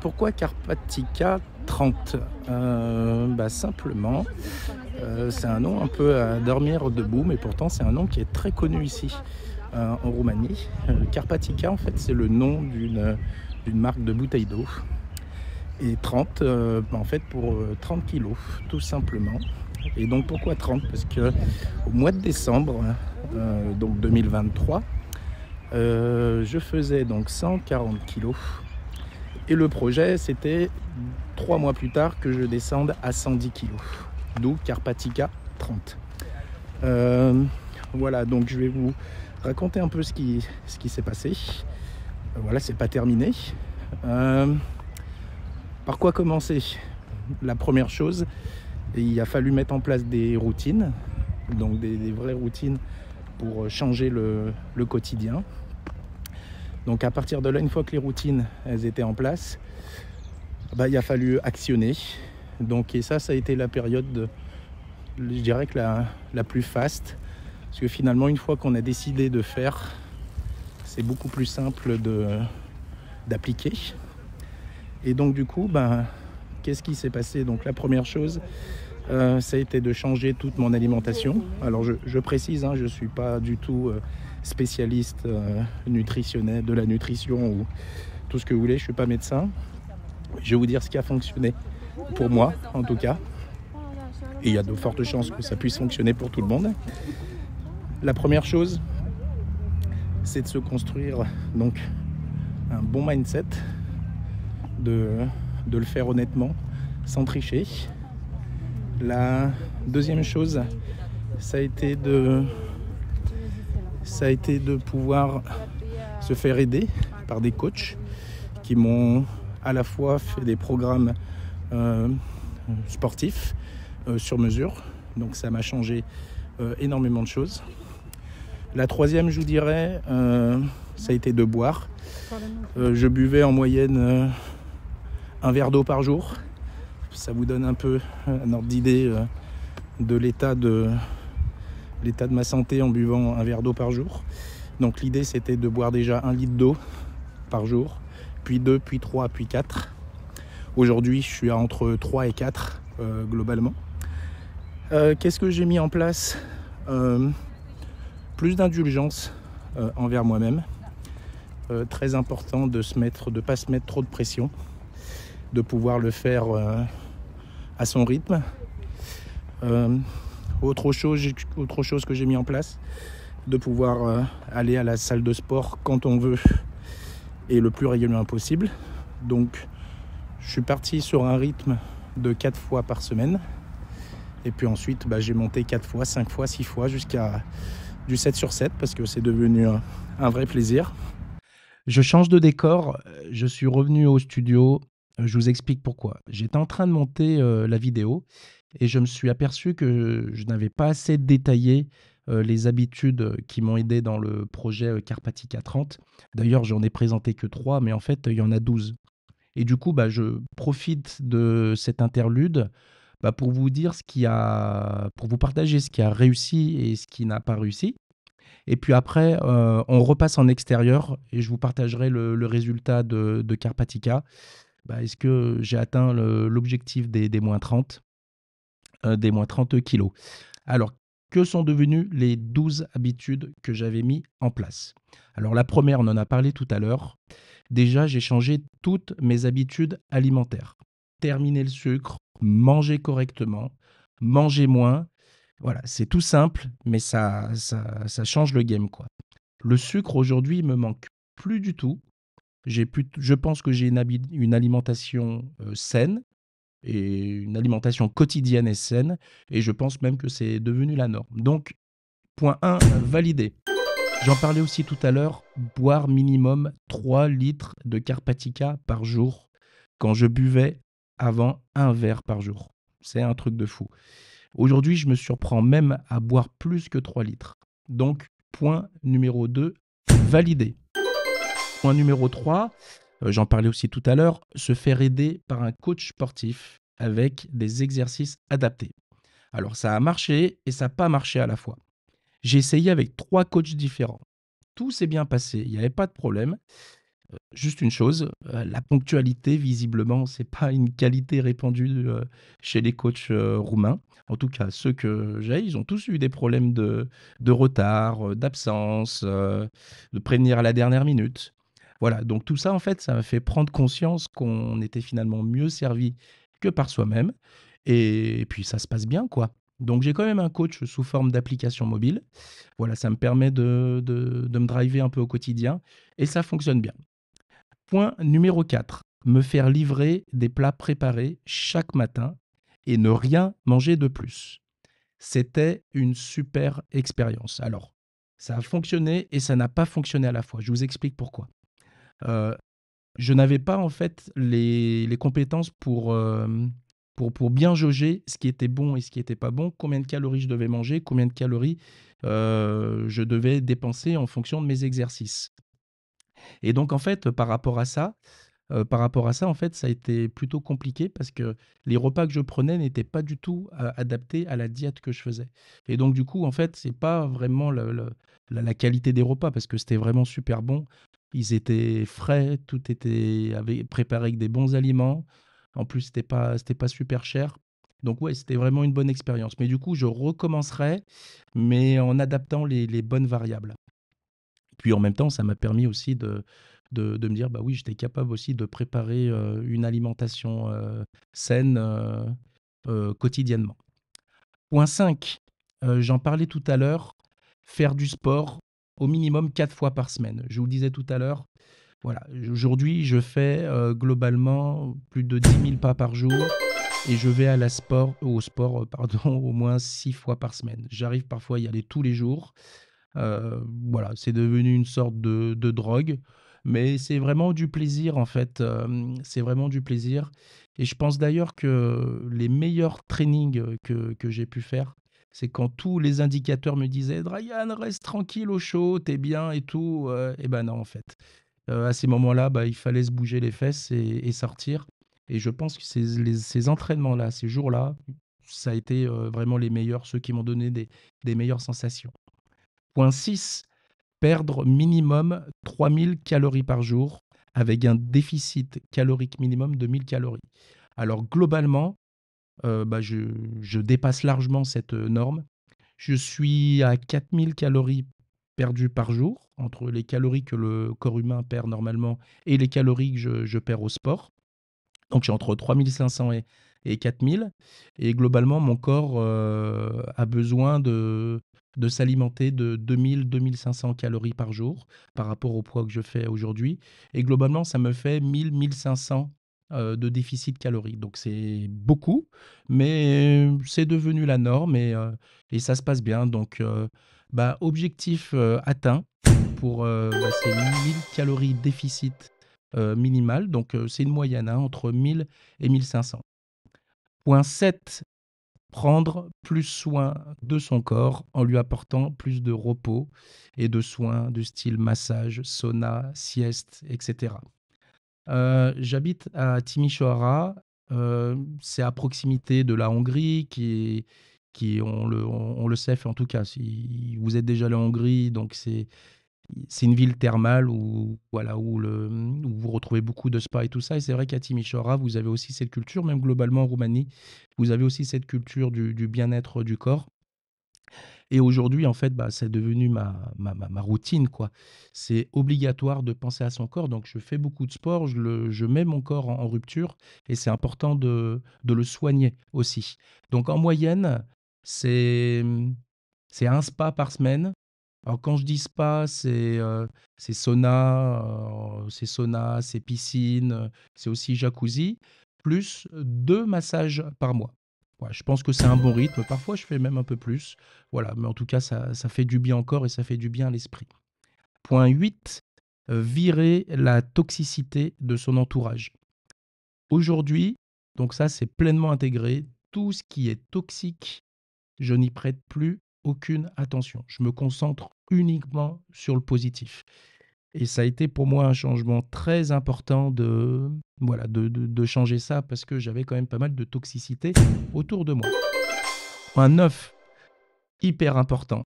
Pourquoi Carpatica 30? Simplement, c'est un nom un peu à dormir debout, mais pourtant c'est un nom qui est très connu ici, en Roumanie. Carpatica, en fait, c'est le nom d'une marque de bouteille d'eau. Et 30, en fait, pour 30 kilos, tout simplement. Et donc pourquoi 30? Parce que au mois de décembre, donc 2023, je faisais donc 140 kilos. Et le projet, c'était 3 mois plus tard que je descende à 110 kilos. D'où Carpatica 30. Voilà, donc je vais vous raconter un peu ce qui s'est passé. Voilà, c'est pas terminé. Par quoi commencer? La première chose, il a fallu mettre en place des routines, donc des vraies routines pour changer le quotidien. Donc à partir de là, une fois que les routines elles étaient en place, il a fallu actionner. Donc, et ça a été la période, je dirais que la plus faste. Parce que finalement, une fois qu'on a décidé de faire, c'est beaucoup plus simple d'appliquer. Et donc du coup, qu'est-ce qui s'est passé? Donc la première chose, ça a été de changer toute mon alimentation. Alors je précise, je ne suis pas du tout spécialiste nutritionnel, de la nutrition ou tout ce que vous voulez, je ne suis pas médecin. Je vais vous dire ce qui a fonctionné pour moi en tout cas. Et il y a de fortes chances que ça puisse fonctionner pour tout le monde. La première chose, c'est de se construire donc un bon mindset, de le faire honnêtement, sans tricher. La deuxième chose, ça a été de pouvoir se faire aider par des coachs qui m'ont à la fois fait des programmes sportifs sur mesure. Donc ça m'a changé énormément de choses. La troisième, je vous dirais, ça a été de boire. Je buvais en moyenne un verre d'eau par jour. Ça vous donne un peu un ordre d'idée de l'état de ma santé en buvant un verre d'eau par jour. Donc l'idée, c'était de boire déjà 1 litre d'eau par jour, puis 2, puis 3, puis 4. Aujourd'hui, je suis à entre 3 et 4 globalement. Qu'est-ce que j'ai mis en place? Plus d'indulgence envers moi-même. Très important de pas se mettre trop de pression, de pouvoir le faire à son rythme. Autre chose que j'ai mis en place, de pouvoir aller à la salle de sport quand on veut et le plus régulièrement possible. Donc je suis parti sur un rythme de 4 fois par semaine. Et puis ensuite, j'ai monté 4 fois, 5 fois, 6 fois jusqu'à du 7 sur 7 parce que c'est devenu un vrai plaisir. Je change de décor, je suis revenu au studio, je vous explique pourquoi. J'étais en train de monter la vidéo et je me suis aperçu que je n'avais pas assez détaillé les habitudes qui m'ont aidé dans le projet Carpatica 30. D'ailleurs, j'en ai présenté que 3, mais en fait, il y en a 12. Et du coup, je profite de cet interlude pour vous dire pour vous partager ce qui a réussi et ce qui n'a pas réussi. Et puis après, on repasse en extérieur et je vous partagerai le résultat de Carpatica. Est-ce que j'ai atteint l'objectif des moins 30, des moins 30 kilos? Alors, que sont devenues les 12 habitudes que j'avais mis en place? Alors, la première, on en a parlé tout à l'heure. Déjà, j'ai changé toutes mes habitudes alimentaires. Terminer le sucre, manger correctement, manger moins. Voilà, c'est tout simple, mais ça change le game, quoi. Le sucre, aujourd'hui, me manque plus du tout. Je pense que j'ai une alimentation saine et une alimentation quotidienne et saine. Et je pense même que c'est devenu la norme. Donc, point 1, validé. J'en parlais aussi tout à l'heure, boire minimum 3 litres de Carpatica par jour quand je buvais avant un verre par jour. C'est un truc de fou. Aujourd'hui, je me surprends même à boire plus que 3 litres. Donc, point numéro 2, validé. Point numéro 3, j'en parlais aussi tout à l'heure, se faire aider par un coach sportif avec des exercices adaptés. Alors, ça a marché et ça n'a pas marché à la fois. J'ai essayé avec 3 coachs différents. Tout s'est bien passé, il n'y avait pas de problème. Juste une chose, la ponctualité visiblement, c'est pas une qualité répandue, chez les coachs, roumains. En tout cas, ceux que j'ai, ils ont tous eu des problèmes de retard, d'absence, de prévenir à la dernière minute. Voilà, donc tout ça, en fait, ça m'a fait prendre conscience qu'on était finalement mieux servi que par soi-même et puis ça se passe bien, quoi. Donc j'ai quand même un coach sous forme d'application mobile. Voilà, ça me permet de me driver un peu au quotidien et ça fonctionne bien. Point numéro 4, me faire livrer des plats préparés chaque matin et ne rien manger de plus. C'était une super expérience. Alors, ça a fonctionné et ça n'a pas fonctionné à la fois. Je vous explique pourquoi. Euh, je n'avais pas en fait les compétences pour bien jauger ce qui était bon et ce qui n'était pas bon, combien de calories je devais manger, combien de calories je devais dépenser en fonction de mes exercices. Et donc en fait, par rapport à ça, en fait, ça a été plutôt compliqué parce que les repas que je prenais n'étaient pas du tout, adaptés à la diète que je faisais. Et donc du coup, en fait, c'est pas vraiment la qualité des repas parce que c'était vraiment super bon. Ils étaient frais, tout était préparé avec des bons aliments. En plus, c'était pas super cher. Donc ouais, c'était vraiment une bonne expérience. Mais du coup, je recommencerai, mais en adaptant les bonnes variables. Puis en même temps, ça m'a permis aussi de me dire, bah oui, j'étais capable aussi de préparer une alimentation saine quotidiennement. Point 5, j'en parlais tout à l'heure, faire du sport au minimum 4 fois par semaine. Je vous le disais tout à l'heure, voilà, aujourd'hui, je fais globalement plus de 10 000 pas par jour et je vais au sport pardon, au moins 6 fois par semaine. J'arrive parfois à y aller tous les jours. Voilà, c'est devenu une sorte de drogue, mais c'est vraiment du plaisir en fait, c'est vraiment du plaisir et je pense d'ailleurs que les meilleurs trainings, que j'ai pu faire, c'est quand tous les indicateurs me disaient: «Ryan, reste tranquille au chaud, t'es bien et tout», et ben non en fait. À ces moments-là, bah, il fallait se bouger les fesses et sortir et je pense que ces entraînements-là, ces jours-là, ça a été, vraiment les meilleurs, ceux qui m'ont donné des meilleures sensations. Point 6, perdre minimum 3000 calories par jour avec un déficit calorique minimum de 1000 calories. Alors globalement, bah, je dépasse largement cette norme. Je suis à 4000 calories perdues par jour, entre les calories que le corps humain perd normalement et les calories que je perds au sport. Donc j'ai entre 3500 et 4000 et globalement mon corps, a besoin de s'alimenter de 2000-2500 calories par jour par rapport au poids que je fais aujourd'hui et globalement ça me fait 1000-1500, de déficit calorique. Donc c'est beaucoup, mais c'est devenu la norme et ça se passe bien donc bah, objectif, atteint pour, bah, ces 1000 calories déficit minimal, donc c'est une moyenne hein, entre 1000 et 1500. Point 7, prendre plus soin de son corps en lui apportant plus de repos et de soins de style massage, sauna, sieste, etc. J'habite à Timișoara, c'est à proximité de la Hongrie qui on le sait, en tout cas, si vous êtes déjà allé en Hongrie, donc c'est une ville thermale où, voilà, où vous retrouvez beaucoup de spas et tout ça. Et c'est vrai qu'à Timișoara, vous avez aussi cette culture, même globalement en Roumanie, vous avez aussi cette culture du bien-être du corps. Et aujourd'hui, en fait, bah, c'est devenu ma routine, quoi. C'est obligatoire de penser à son corps. Donc, je fais beaucoup de sport, je mets mon corps en rupture et c'est important de le soigner aussi. Donc, en moyenne, c'est, c'est un spa par semaine. Alors, quand je dis spa, c'est sauna, c'est piscine, c'est aussi jacuzzi, plus 2 massages par mois. Ouais, je pense que c'est un bon rythme. Parfois, je fais même un peu plus. Voilà, mais en tout cas, ça fait du bien au corps et ça fait du bien à l'esprit. Point 8, virer la toxicité de son entourage. Aujourd'hui, donc ça, c'est pleinement intégré. Tout ce qui est toxique, je n'y prête plus aucune attention. Je me concentre uniquement sur le positif. Et ça a été pour moi un changement très important voilà, de changer ça parce que j'avais quand même pas mal de toxicité autour de moi. Point 9, hyper important,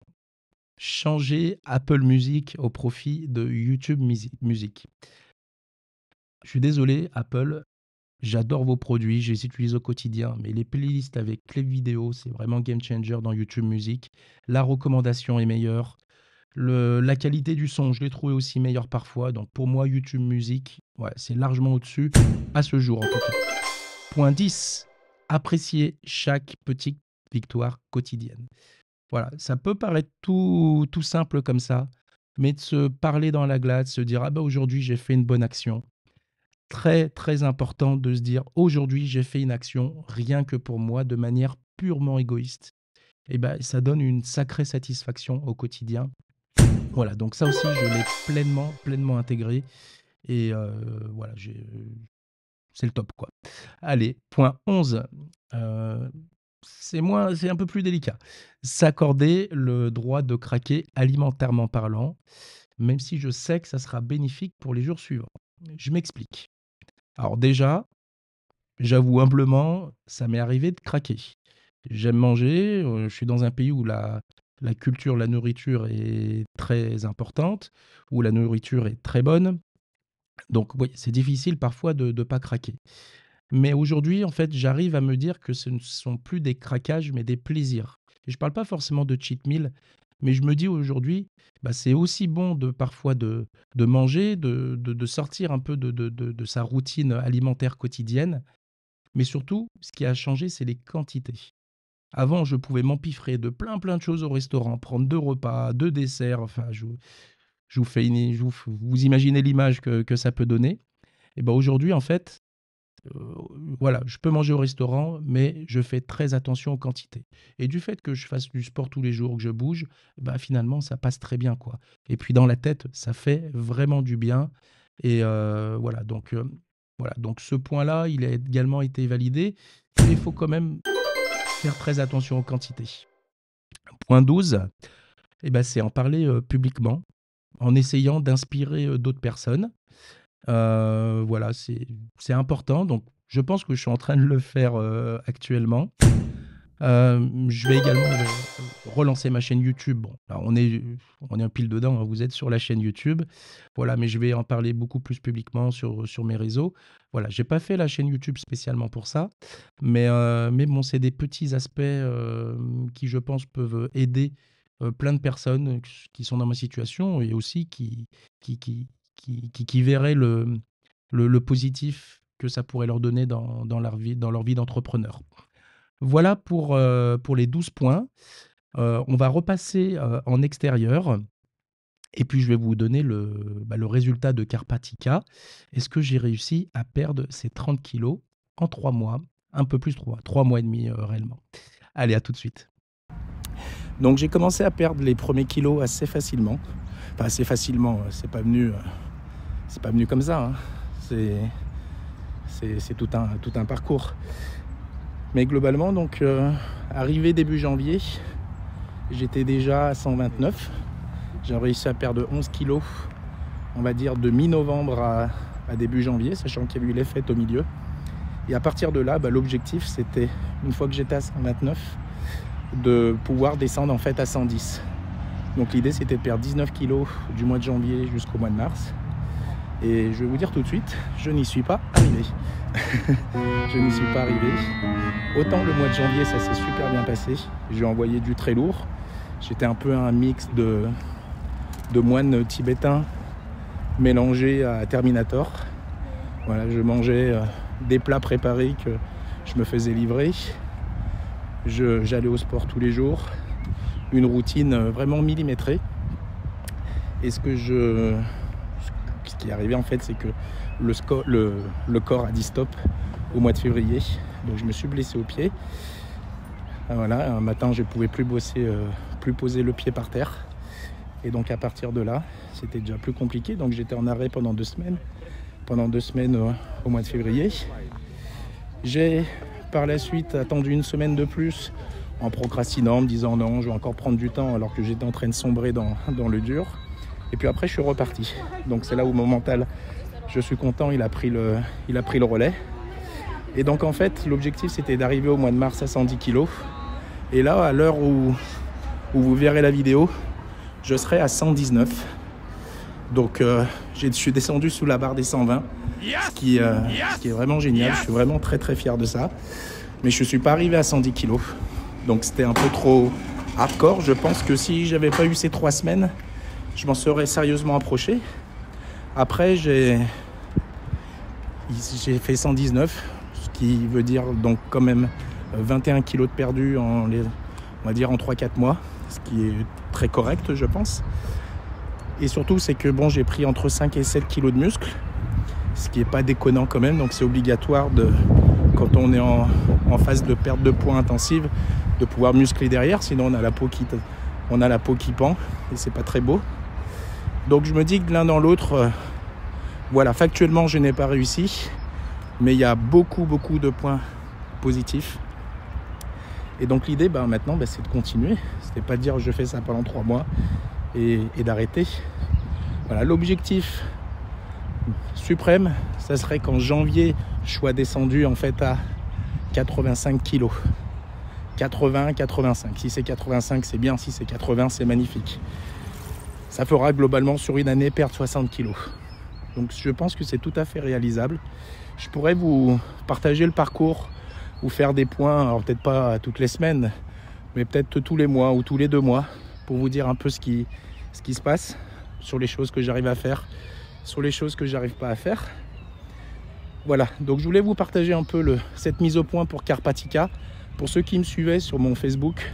changer Apple Music au profit de YouTube Music. Je suis désolé, Apple, j'adore vos produits, je les utilise au quotidien, mais les playlists avec les vidéos, c'est vraiment game changer dans YouTube Music. La recommandation est meilleure. La qualité du son, je l'ai trouvé aussi meilleure parfois. Donc pour moi, YouTube Music, ouais, c'est largement au-dessus, à ce jour en tout cas. Point 10, apprécier chaque petite victoire quotidienne. Voilà, ça peut paraître tout simple comme ça, mais de se parler dans la glace, se dire: «Ah bah aujourd'hui j'ai fait une bonne action». Très, très important de se dire: «Aujourd'hui j'ai fait une action rien que pour moi, de manière purement égoïste». Et ben ça donne une sacrée satisfaction au quotidien. Voilà, donc ça aussi je l'ai pleinement intégré et voilà, c'est le top, quoi. Allez, point 11, heu, c'est un peu plus délicat. S'accorder le droit de craquer alimentairement parlant, même si je sais que ça sera bénéfique pour les jours suivants. Je m'explique. Alors déjà, j'avoue humblement, ça m'est arrivé de craquer. J'aime manger, je suis dans un pays où la culture, la nourriture est très importante, où la nourriture est très bonne. Donc oui, c'est difficile parfois de ne pas craquer. Mais aujourd'hui, en fait, j'arrive à me dire que ce ne sont plus des craquages, mais des plaisirs. Et je ne parle pas forcément de cheat meal, mais je me dis aujourd'hui, bah, c'est aussi bon de parfois de manger, de sortir un peu de sa routine alimentaire quotidienne. Mais surtout, ce qui a changé, c'est les quantités. Avant, je pouvais m'empiffrer de plein de choses au restaurant, prendre 2 repas, 2 desserts, enfin je vous fais une vous imaginez l'image que ça peut donner. Et ben aujourd'hui, en fait, heu, voilà, je peux manger au restaurant, mais je fais très attention aux quantités. Et du fait que je fasse du sport tous les jours, que je bouge, bah, finalement, ça passe très bien, quoi. Et puis dans la tête, ça fait vraiment du bien et voilà, donc ce point-là, il a également été validé, mais il faut quand même faire très attention aux quantités. Point 12, et ben c'est en parler, publiquement, en essayant d'inspirer, d'autres personnes. Voilà, c'est important, donc je pense que je suis en train de le faire, actuellement. Je vais également, relancer ma chaîne YouTube. Bon, alors on est un pile dedans, hein, vous êtes sur la chaîne YouTube. Voilà, mais je vais en parler beaucoup plus publiquement sur mes réseaux. Voilà, j'ai pas fait la chaîne YouTube spécialement pour ça, mais bon, c'est des petits aspects, qui je pense peuvent aider, plein de personnes, qui sont dans ma situation et aussi qui qui qui verraient le positif que ça pourrait leur donner dans leur vie d'entrepreneur. Voilà pour les 12 points. On va repasser, en extérieur et puis je vais vous donner le résultat de Carpatica. Est-ce que j'ai réussi à perdre ces 30 kilos en 3 mois? Un peu plus de 3 mois et demi, réellement. Allez, à tout de suite. Donc j'ai commencé à perdre les premiers kilos assez facilement. Enfin assez facilement, c'est pas venu comme ça, hein. C'est tout un parcours. Mais globalement, donc, arrivé début janvier, j'étais déjà à 129. J'ai réussi à perdre 11 kilos, on va dire de mi-novembre à début janvier, sachant qu'il y a eu les fêtes au milieu. Et à partir de là, l'objectif, c'était, une fois que j'étais à 129, de pouvoir descendre en fait à 110. Donc l'idée, c'était de perdre 19 kilos du mois de janvier jusqu'au mois de mars. Et je vais vous dire tout de suite, je n'y suis pas arrivé. Je n'y suis pas arrivé. Autant le mois de janvier, ça s'est super bien passé. J'ai envoyé du très lourd. J'étais un peu un mix de moine tibétain mélangé à Terminator. Voilà, je mangeais des plats préparés que je me faisais livrer. J'allais au sport tous les jours. Une routine vraiment millimétrée. Et ce qui est arrivé en fait, c'est que le corps a dit stop au mois de février. Donc je me suis blessé au pied. Voilà, un matin je ne pouvais plus poser le pied par terre. Et donc à partir de là, c'était déjà plus compliqué. Donc j'étais en arrêt pendant 2 semaines. Pendant 2 semaines au mois de février. J'ai par la suite attendu 1 semaine de plus en procrastinant, en me disant non, je vais encore prendre du temps alors que j'étais en train de sombrer dans le dur. Et puis après je suis reparti. Donc c'est là où mon mental, je suis content, il a pris le relais. Et donc en fait l'objectif c'était d'arriver au mois de mars à 110 kg. Et là à l'heure où vous verrez la vidéo, je serai à 119. Donc je suis descendu sous la barre des 120. ce qui est vraiment génial. Je suis vraiment très très fier de ça. Mais je ne suis pas arrivé à 110 kg. Donc c'était un peu trop hardcore. Je pense que si j'avais pas eu ces 3 semaines, je m'en serais sérieusement approché. Après, j'ai fait 119, ce qui veut dire donc quand même 21 kg de perdu on va dire en 3-4 mois, ce qui est très correct, je pense. Et surtout, c'est que bon, j'ai pris entre 5 et 7 kg de muscles, ce qui n'est pas déconnant quand même. Donc c'est obligatoire, quand on est en phase de perte de poids intensive, de pouvoir muscler derrière, sinon on a la peau qui pend et c'est pas très beau. Donc je me dis que l'un dans l'autre, voilà, factuellement je n'ai pas réussi, mais il y a beaucoup de points positifs. Et donc l'idée maintenant c'est de continuer. C'était pas de dire je fais ça pendant 3 mois et d'arrêter. Voilà, l'objectif suprême, ça serait qu'en janvier je sois descendu en fait à 85 kg. 80-85. Si c'est 85, c'est bien. Si c'est 80, c'est magnifique. Ça fera globalement sur une année perdre 60 kg. Donc je pense que c'est tout à fait réalisable. Je pourrais vous partager le parcours, vous faire des points, alors peut-être pas toutes les semaines, mais peut-être tous les mois ou tous les 2 mois, pour vous dire un peu ce qui se passe sur les choses que j'arrive à faire, sur les choses que j'arrive pas à faire. Voilà, donc je voulais vous partager un peu cette mise au point pour Carpatica. Pour ceux qui me suivaient sur mon Facebook,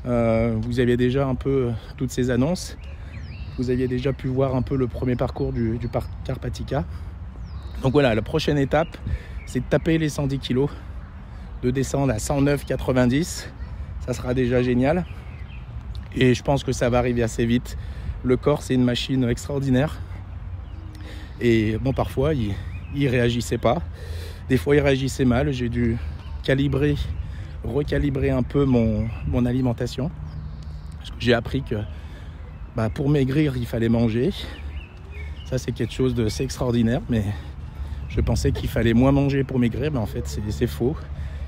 vous aviez déjà un peu toutes ces annonces. Vous aviez déjà pu voir un peu le premier parcours du parc Carpatica. Donc voilà, la prochaine étape, c'est de taper les 110 kg, de descendre à 109,90. Ça sera déjà génial. Et je pense que ça va arriver assez vite. Le corps, c'est une machine extraordinaire. Et bon, parfois, il réagissait pas. Des fois, il réagissait mal. J'ai dû recalibrer un peu mon alimentation. Parce que j'ai appris que pour maigrir, il fallait manger. Ça, c'est quelque chose d'assez extraordinaire. Mais je pensais qu'il fallait moins manger pour maigrir. Mais en fait, c'est faux.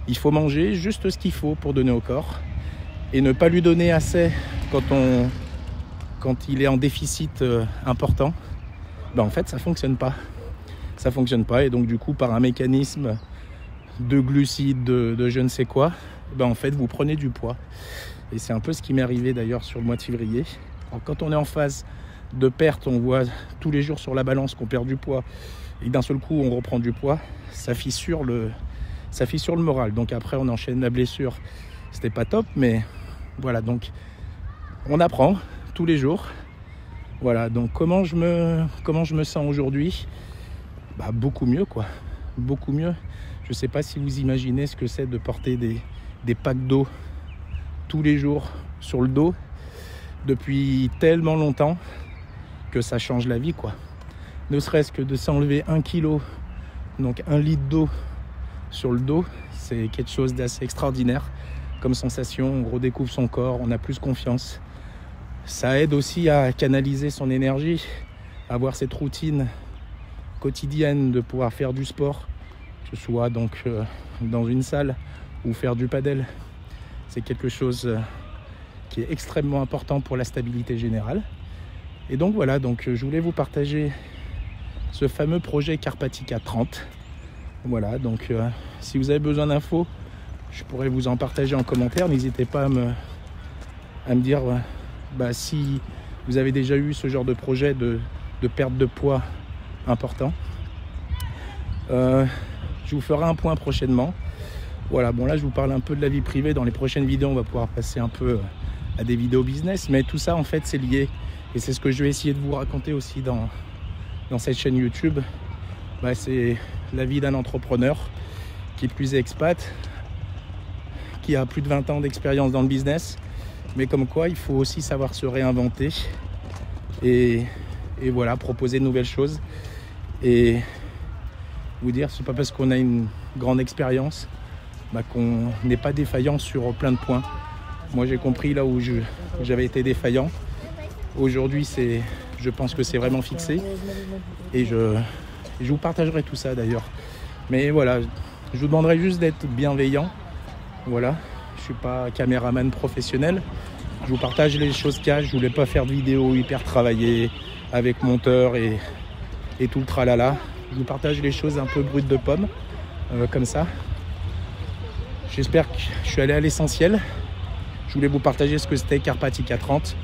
Il faut manger juste ce qu'il faut pour donner au corps. Et ne pas lui donner assez quand il est en déficit important. En fait, ça fonctionne pas. Ça fonctionne pas. Et donc, du coup, par un mécanisme de glucides, de je ne sais quoi, en fait, vous prenez du poids. Et c'est un peu ce qui m'est arrivé d'ailleurs sur le mois de février. Alors, quand on est en phase de perte, on voit tous les jours sur la balance qu'on perd du poids. Et d'un seul coup, on reprend du poids. Ça fissure le moral. Donc après, on enchaîne la blessure. C'était pas top, mais voilà. Donc, on apprend tous les jours. Voilà. Donc, comment je me sens aujourd'hui ? Beaucoup mieux, quoi. Beaucoup mieux. Je ne sais pas si vous imaginez ce que c'est de porter des packs d'eau tous les jours sur le dos depuis tellement longtemps que ça change la vie, quoi. Ne serait-ce que de s'enlever 1 kilo, donc 1 litre d'eau sur le dos, c'est quelque chose d'assez extraordinaire comme sensation. On redécouvre son corps, on a plus confiance. Ça aide aussi à canaliser son énergie, à avoir cette routine quotidienne de pouvoir faire du sport, que ce soit donc dans une salle ou faire du padel. C'est quelque chose qui est extrêmement important pour la stabilité générale. Et donc voilà, je voulais vous partager ce fameux projet Carpatica 30. Voilà, donc si vous avez besoin d'infos, je pourrais vous en partager en commentaire. N'hésitez pas à me dire si vous avez déjà eu ce genre de projet de perte de poids important. Je vous ferai un point prochainement. Voilà, bon là je vous parle un peu de la vie privée. Dans les prochaines vidéos, on va pouvoir passer un peu à des vidéos business. Mais tout ça, en fait, c'est lié. Et c'est ce que je vais essayer de vous raconter aussi dans cette chaîne YouTube. C'est la vie d'un entrepreneur qui plus est expat, qui a plus de 20 ans d'expérience dans le business. Mais comme quoi, il faut aussi savoir se réinventer et voilà, proposer de nouvelles choses. Et vous dire, c'est pas parce qu'on a une grande expérience qu'on n'est pas défaillant sur plein de points. Moi, j'ai compris là où j'avais été défaillant. Aujourd'hui, je pense que c'est vraiment fixé. Et je vous partagerai tout ça d'ailleurs. Mais voilà, je vous demanderai juste d'être bienveillant. Voilà, je suis pas caméraman professionnel. Je vous partage les choses qu'il y a. Je voulais pas faire de vidéos hyper travaillées avec monteur et tout le tralala. Je vous partage les choses un peu brutes de pomme, comme ça. J'espère que je suis allé à l'essentiel. Je voulais vous partager ce que c'était Carpathia 30.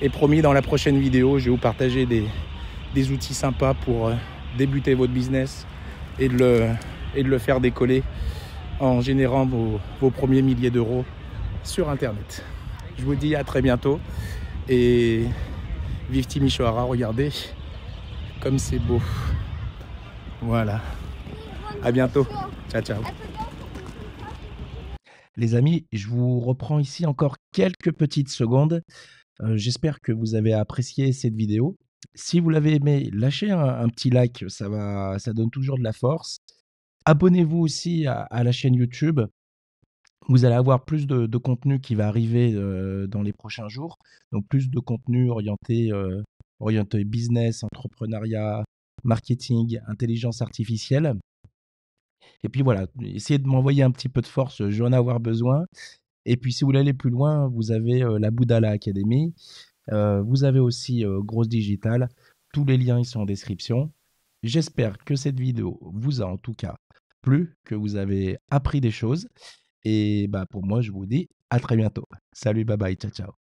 Et promis, dans la prochaine vidéo, je vais vous partager des outils sympas pour débuter votre business et de le faire décoller en générant vos premiers milliers d'euros sur Internet. Je vous dis à très bientôt et vive Timisoara, regardez comme c'est beau. Voilà, à bientôt, ciao ciao. Les amis, je vous reprends ici encore quelques petites secondes. J'espère que vous avez apprécié cette vidéo. Si vous l'avez aimé, lâchez un petit like, ça donne toujours de la force. Abonnez-vous aussi à la chaîne YouTube. Vous allez avoir plus de contenu qui va arriver dans les prochains jours. Donc plus de contenu orienté business, entrepreneuriat, marketing, intelligence artificielle. Et puis voilà, essayez de m'envoyer un petit peu de force, je vais en avoir besoin. Et puis si vous voulez aller plus loin, vous avez la Boudala Academy. Vous avez aussi Grosse Digital. Tous les liens ils sont en description. J'espère que cette vidéo vous a en tout cas plu, que vous avez appris des choses. Et bah, pour moi, je vous dis à très bientôt. Salut, bye bye, ciao, ciao.